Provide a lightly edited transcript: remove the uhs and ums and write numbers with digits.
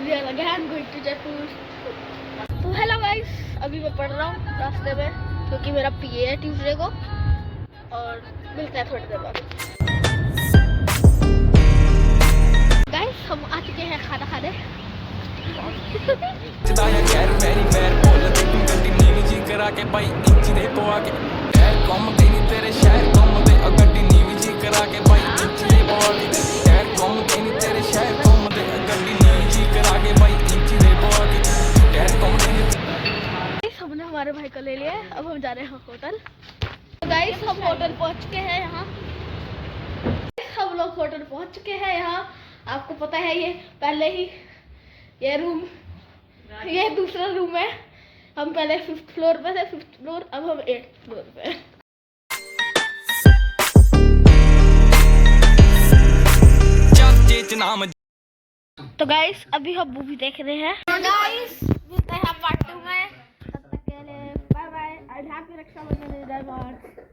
here again going to Jaipur. तो hello guys, अभी मैं पढ़ रहा हूँ रास्ते में क्योंकि मेरा पीए है ट्यूसडे को और मिलते हैं थोड़ी देर बाद। गाइस हम आ चुके हैं खाना खाने। हमने हमारे भाई को ले लिया, अब हम जा रहे हैं होटल। तो गाइस हम होटल पहुंच चुके हैं यहाँ। हम लोग होटल पहुंच चुके हैं यहाँ। आपको पता है ये पहले ही ये रूम, ये दूसरा रूम है। हम पहले 5th फ्लोर पे थे, 5th फ्लोर, अब हम 8th फ्लोर पे। तो गाइस अभी हम मूवी देख रहे हैं। तो गाइस मिलते हैं पार्ट 2 में। तब तक के लिए बाय बाय। आज हैप्पी रक्षाबंधन।